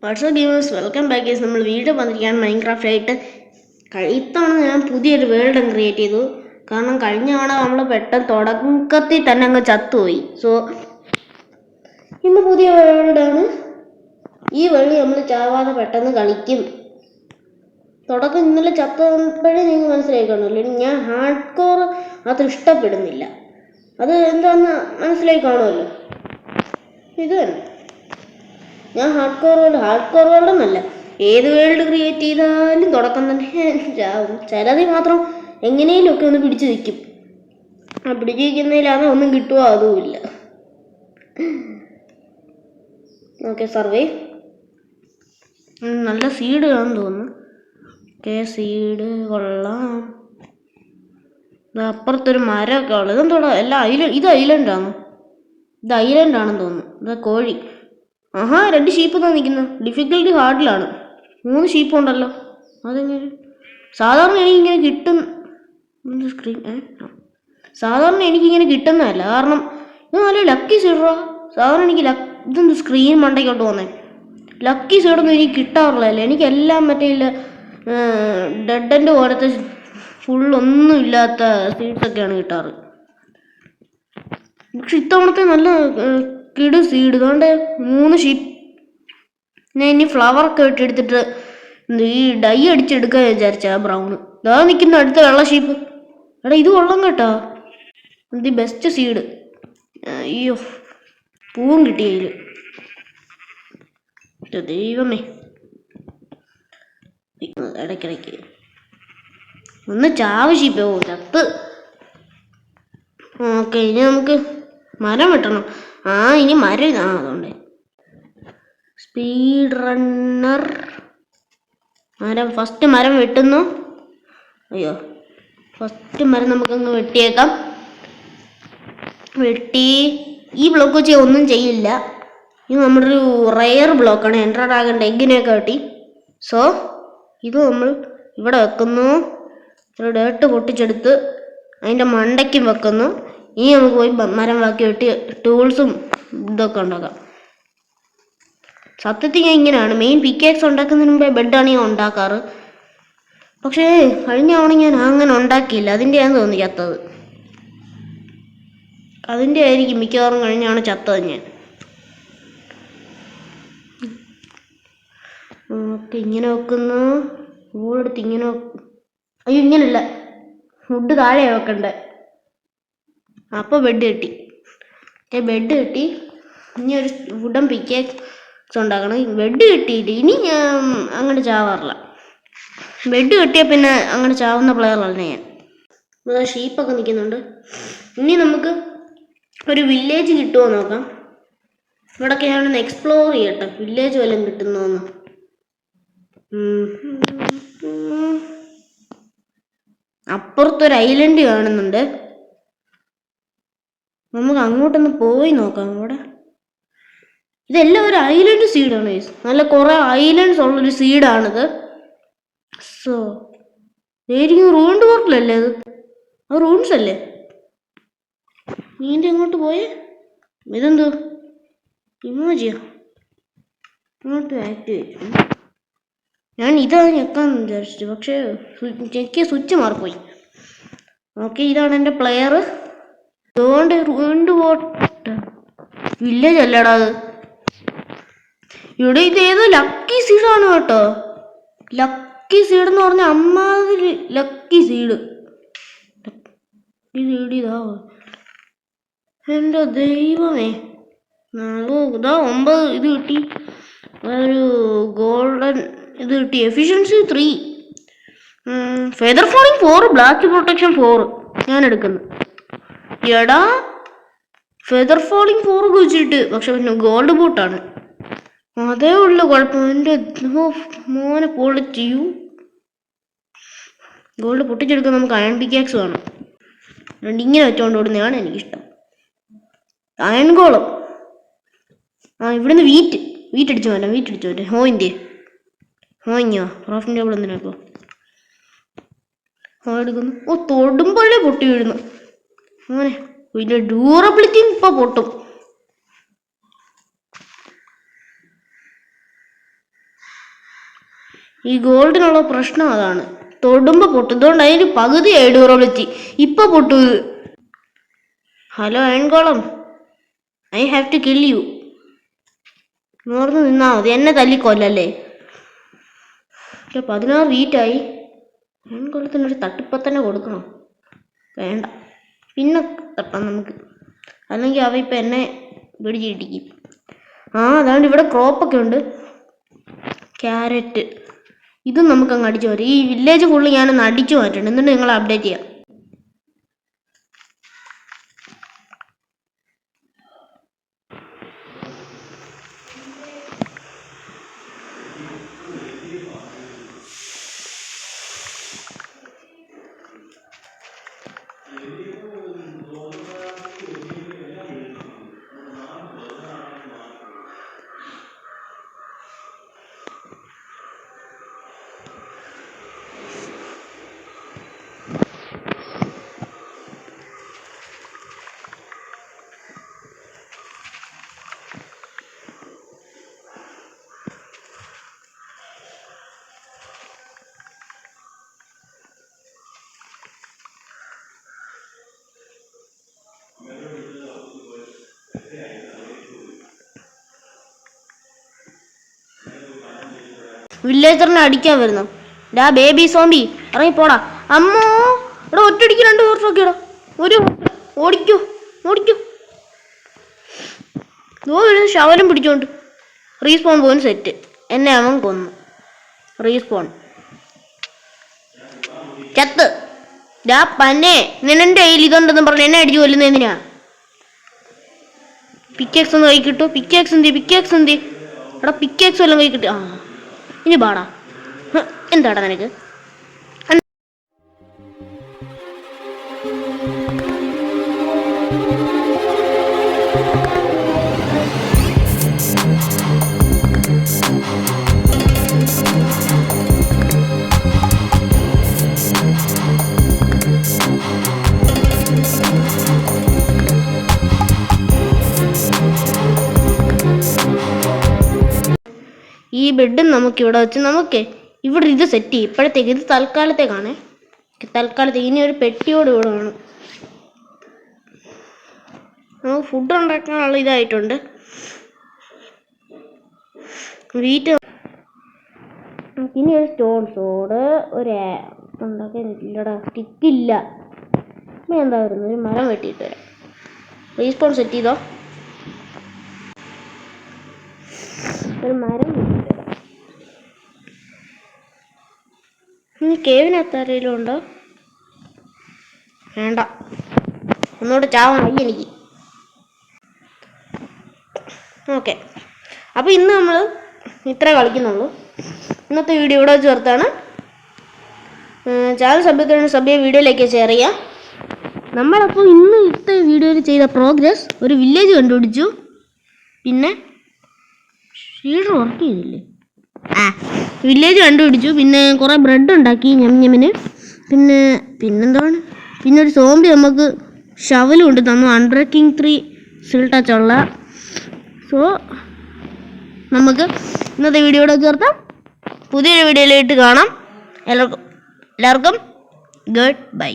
WhatsApp gamers welcome back guys. നമ്മൾ video വന്നിരിക്കുകയാണ് Minecraft ആയിട്ട്. ഇത്തവണ ഞാൻ പുതിയൊരു വേൾഡ് ക്രിയേറ്റ് ചെയ്തു. കാരണം കഴിഞ്ഞ തവണ നമ്മൾ പെട്ടെന്ന് തുടക്കത്തിൽ തന്നെ അങ്ങ് ചത്തുപോയി. സോ ഇന്ന് പുതിയ വേൾഡാണ്. ഈ വേൾഡ് നമ്മൾ ചാവാതെ പെട്ടെന്ന് കളിക്കും. തുടക്കം ഇന്നലെ ചത്തപ്പോഴേ നിങ്ങൾ മനസ്സിലായി കാണുമല്ലോ. ഞാൻ ഹാർഡ് കോർ അത്ര ഇഷ്ടപ്പെടുന്നില്ല. അത് എന്താണെന്ന് മനസ്സിലായി കാണുമല്ലോ. ഇത് തന്നെ ഞാൻ ഹാർഡ് കോർ വേൾഡെന്നല്ല, ഏത് വേൾഡ് ക്രിയേറ്റ് ചെയ്താലും തുടക്കം തന്നെ ചാവും. ചിലതിൽ മാത്രം എങ്ങനെയും ഒക്കെ ഒന്ന് പിടിച്ചു നിൽക്കും. ആ പിടിച്ചു നിൽക്കുന്നതിലാണ് ഒന്നും കിട്ടുമോ അതുമില്ല. ഓക്കെ, സർവേ നല്ല സീഡ് ആണെന്ന് തോന്നുന്നു. ഓക്കെ, സീഡ് കൊള്ളാം. അപ്പുറത്തൊരു മരമൊക്കെ ഉള്ളത്. ഇതെന്തോടാ എല്ലാം ഇത് ഐലൻഡാണോ? ഇത് ഐലൻഡാണെന്ന് തോന്നുന്നു. ഇത് കോഴി. ആഹാ, 2 ഷീപ്പ് എന്നാ നിൽക്കുന്നത്. ഡിഫിക്കൽട്ടി ഹാർഡിലാണ്. 3 ഷീപ്പ് ഉണ്ടല്ലോ. അതെങ്ങനെ? സാധാരണ എനിക്കിങ്ങനെ കിട്ടും. സ്ക്രീൻ സാധാരണ എനിക്കിങ്ങനെ കിട്ടുന്നതല്ല. കാരണം ഇത് നല്ല ലക്കി സീഡറാ. സാധാരണ എനിക്ക് ഇതെന്ത് സ്ക്രീൻ മണ്ടയ്ക്കോട്ട് പോകുന്നത്. ലക്കി സീഡൊന്നും എനിക്ക് കിട്ടാറില്ല. എനിക്കെല്ലാം മറ്റേ ഡെഡ് എൻഡ് പോലത്തെ ഫുള്ളൊന്നും ഇല്ലാത്ത സീഡ്സൊക്കെയാണ് കിട്ടാറ്. പക്ഷെ ഇത്തവണത്തെ നല്ല കിട് സീഡ്. ഇതുകൊണ്ട് 3 ഷീപ്പ്. ഞാൻ ഇനി ഫ്ലവറൊക്കെ ഇട്ടെടുത്തിട്ട് ഈ ഡൈ അടിച്ചെടുക്കാൻ വിചാരിച്ച ബ്രൗണ്. ഇതാ നിൽക്കുന്ന അടുത്ത വെള്ള ഷീപ്പ്. എടാ ഇത് കൊള്ളം കേട്ടോ. The best seed. അയ്യോ, പൂവും കിട്ടി അതിൽ. ദൈവമേ, ഇടയ്ക്കിടയ്ക്ക് ഒന്ന് ചാവ് ഷീപ്പ്. ചത്ത്. ഓക്കെ, ഇനി നമുക്ക് മരം വെട്ടണം. ഇനി മരം അതുകൊണ്ട് സ്പീഡ് റണ്ണർ. ഫസ്റ്റ് മരം വെട്ടുന്നു. അയ്യോ, ഫസ്റ്റ് മരം നമുക്കങ്ങ് വെട്ടിയേക്കാം. വെട്ടി ഈ ബ്ലോക്ക് വെച്ച് ഒന്നും ചെയ്യില്ല. ഇത് നമ്മുടെ ഒരു റെയർ ബ്ലോക്കാണ്. എൻട്രഡ് ആകേണ്ട എഗ്ഗിനെയൊക്കെ വെട്ടി. സോ ഇത് നമ്മൾ ഇവിടെ വെക്കുന്നു. ഒരു ഡേട്ട് പൊട്ടിച്ചെടുത്ത് അതിൻ്റെ മണ്ടയ്ക്കും വെക്കുന്നു. ഇനി നമുക്ക് പോയി മരം ബാക്കി വെട്ടി ടൂൾസും ഇതൊക്കെ ഉണ്ടാക്കാം. സത്യത്തിൽ ഞാൻ ഇങ്ങനെയാണ് മെയിൻ പിക്കേക്സ് ഉണ്ടാക്കുന്നതിന് മുമ്പേ ബെഡാണ് ഞാൻ ഉണ്ടാക്കാറ്. പക്ഷേ കഴിഞ്ഞ തവണ ഞാൻ അങ്ങനെ ഉണ്ടാക്കിയില്ല. അതിൻ്റെയാണെന്ന് തോന്നി ചത്തത്. അതിൻ്റെ ആയിരിക്കും മിക്കവാറും കഴിഞ്ഞാണ് ചത്തത് ഞാൻ. ഓക്കെ, ഇങ്ങനെ വെക്കുന്നു. ഊളെടുത്ത് ഇങ്ങനെ അയ്യോ, ഇങ്ങനല്ല, ഫുഡ് താഴെ വെക്കണ്ടേ. അപ്പോൾ ബെഡ് കെട്ടി. ബെഡ് കെട്ടി. ഇനി ഒരു വുഡൻ പിക്കേക്സ് ഉണ്ടാക്കണം. ബെഡ് കെട്ടിയിട്ട് ഇനി ഞാൻ അങ്ങനെ ചാവാറില്ല. ബെഡ് കെട്ടിയാൽ പിന്നെ അങ്ങനെ ചാവുന്ന പ്ലെയറല്ല ഞാൻ. ഇവിടെ ഷീപ്പൊക്കെ നിൽക്കുന്നുണ്ട്. ഇനി നമുക്ക് ഒരു വില്ലേജ് കിട്ടുമോ നോക്കാം. ഇവിടെയൊക്കെ ഞാനൊന്ന് എക്സ്പ്ലോർ ചെയ്യട്ടെ, വില്ലേജ് വല്ലതും കിട്ടുന്നോന്ന്. അപ്പുറത്തൊരു ഐലൻഡ് കാണുന്നുണ്ട്. നമുക്ക് അങ്ങോട്ടൊന്ന് പോയി നോക്കാം. ഇവിടെ ഇതെല്ലാം ഒരു ഐലൻഡ് സീഡാണ്. നല്ല കുറെ ഐലൻഡ്സ് ഉള്ളൊരു സീഡാണിത്. സോ ശരിക്കും റൂണ്ട് പോർട്ടിലല്ലേ അത്? റൂൺസ് അല്ലേ? നീന്റെ അങ്ങോട്ട് പോയേ. ഇതെന്തോ ഇമോജിയാ? അങ്ങോട്ട് ആക്ടിവേറ്റ്. ഞാൻ ഇതാണ് ഞെക്കാന്ന് വിചാരിച്ചു, പക്ഷേ ഞെക്കിയ സ്വിച്ച് മാറിപ്പോയി. ഓക്കെ, ഇതാണ് എൻ്റെ പ്ലെയർ. അതുകൊണ്ട് റൂണ്ട് പോട്ട് വില്ലേജ് അല്ലടാ അത്. ഇവിടെ ഇത് ഏതോ ലക്കി സീഡാണ് കേട്ടോ. ലക്കി സീഡ് എന്ന് പറഞ്ഞാൽ അമ്മാതിരി ലക്കി സീഡ്. ഇതാ എൻ്റെ ദൈവമേ. ഇതാ 9 ഇത് കിട്ടി. ഒരു ഗോൾഡൻ ഇത് കിട്ടി. Efficiency 3, feather falling 4, black protection 4 ഞാൻ എടുക്കുന്നു. എടാ, ഫെദർ ഫോളിങ് 4 വെച്ചിട്ട് പക്ഷെ പിന്നെ ഗോൾഡ് ബൂട്ടാണ്. അതേ ഉള്ളു കുഴപ്പം. എൻ്റെ മോനെ പൊളിച്ചു. ഗോൾഡ് പൊട്ടിച്ചെടുക്കാൻ നമുക്ക് അയൺ പിക്കാക്സ് വേണം. ഇങ്ങനെ വെച്ചോണ്ട് ഓടുന്നതാണ് എനിക്കിഷ്ടം. അയൺ ഗോളം. ഇവിടുന്ന് വീറ്റ് അടിച്ചു മാറ്റാം. ഹോയിഞ്ഞോ ക്രാഫ്റ്റിംഗ് ടേബിൾ എന്തിനാക്കോ എടുക്കുന്നു. തൊടുമ്പോഴേ പൊട്ടി വീഴുന്നു. അങ്ങനെ ഇതിൻ്റെ ഡ്യൂറബിലിറ്റി ഇപ്പോൾ പൊട്ടും. ഈ ഗോൾഡിനുള്ള പ്രശ്നം അതാണ്, തൊടുമ്പോൾ പൊട്ടും. ഇതുകൊണ്ട് അതിന് പകുതിയായി ഡ്യൂറബിലിറ്റി. ഇപ്പൊ പൊട്ടു. ഹലോ അയൺകോളം, I have to kill you. നോർന്ന് നിന്നാ മതി, എന്നെ തല്ലിക്കൊല്ലല്ലേ. 16 വീറ്റായി. അയൺകോളത്തിനൊരു തട്ടിപ്പ തന്നെ കൊടുക്കണം. വേണ്ട, പിന്നെ തട്ടാം നമുക്ക്, അല്ലെങ്കിൽ അവ ഇപ്പം എന്നെ പിടിച്ചിട്ടിക്കും. അതാണ്ട് ഇവിടെ ക്രോപ്പൊക്കെ ഉണ്ട്. ക്യാരറ്റ്, ഇതും നമുക്കങ്ങ് അടിച്ചു മാറ്റാം. ഈ വില്ലേജ് ഫുള്ള് ഞാനൊന്ന് അടിച്ചു മാറ്റണം, എന്നിട്ട് നിങ്ങൾ അപ്ഡേറ്റ് ചെയ്യാം. വില്ലേജറിനെ അടിക്കാൻ വരുന്നു. ഡാ ബേബി സോംബി, ഇറങ്ങിപ്പോടാ. അമ്മോ, ഇവിടെ ഒറ്റടിക്ക് 2 പേർക്കൊക്കെടാ. ഒരു ഓടിക്കൂ ഓടിക്കൂ. വരുന്നു ശവലം പിടിച്ചോണ്ട്. Respawn point set. എന്നെ അവൻ കൊന്നു. റീസ്പോൺ ചത്ത്. ഡാ പന്നെ, നിന്നെ കയ്യിൽ ഇതുണ്ടെന്ന് പറഞ്ഞു എന്നെ അടിച്ചു കൊല്ലുന്ന എന്തിനാ? പിക്കേക്സ് ഒന്ന് കൈ കിട്ടു. പിക്കേക്സ് എന്തി? എടാ പിക്കേക്സ് വല്ലതും കൈ കിട്ടി. ഇനി പാടാ. എന്താടാ നിനക്ക്? ഈ ബെഡും നമുക്കിവിടെ വെച്ച് ഇവിടെ ഇത് സെറ്റ് ചെയ്യും. ഇപ്പോഴത്തേക്ക് ഇത് തൽക്കാലത്തേക്കാണ്. ഇനി ഒരു പെട്ടിയോട് ഇവിടെ വേണം. നമുക്ക് ഫുഡ് ഉണ്ടാക്കാനുള്ള ഇതായിട്ടുണ്ട്. ഇനി ഒരു സ്റ്റോൺ സോഡ് ഉണ്ടാക്കാനില്ലടാ, സ്റ്റിക്കില്ല. എന്താ വരുന്നത്? ഒരു മരം വെട്ടിയിട്ട് വരാം. റീസ്പോൺ സെറ്റ് ചെയ്തോ. ഒരു മരം വെട്ടിയിട്ട് വരാം. ഇനി കേവിനകത്ത് ആരെങ്കിലും ഉണ്ടോ? വേണ്ട, ഒന്നുകൂടെ ചാവാൻ വയ്യ എനിക്ക്. ഓക്കെ, അപ്പോൾ ഇന്ന് നമ്മൾ ഇത്ര കളിക്കുന്നുള്ളൂ. ഇന്നത്തെ വീഡിയോ ഇവിടെ ചേർത്താണ്. ചാനൽ സബ്സ്ക്രൈബ് വീഡിയോയിലേക്ക് ഷെയർ ചെയ്യാം. നമ്മളപ്പോൾ ഇന്നത്തെ വീഡിയോയിൽ ചെയ്ത പ്രോഗ്രസ്, ഒരു വില്ലേജ് കണ്ടുപിടിച്ചു. പിന്നെ ഷീഡർ വർക്ക് ചെയ്തില്ലേ? വില്ലേജ് കണ്ടുപിടിച്ചു. പിന്നെ കുറേ ബ്രെഡ് ഉണ്ടാക്കി ഞമ്മിന്. പിന്നെന്താണ്, പിന്നെ ഒരു സോംബി നമുക്ക് ഷവലും ഉണ്ട് തന്നു. അൺബ്രേക്കിംഗ് 3 സിൽ ടച്ച് ഉള്ള. സോ നമുക്ക് ഇന്നത്തെ വീഡിയോയുടെ ചേർത്താം. പുതിയൊരു വീഡിയോയിലായിട്ട് കാണാം. എല്ലാവർക്കും ഗുഡ് ബൈ.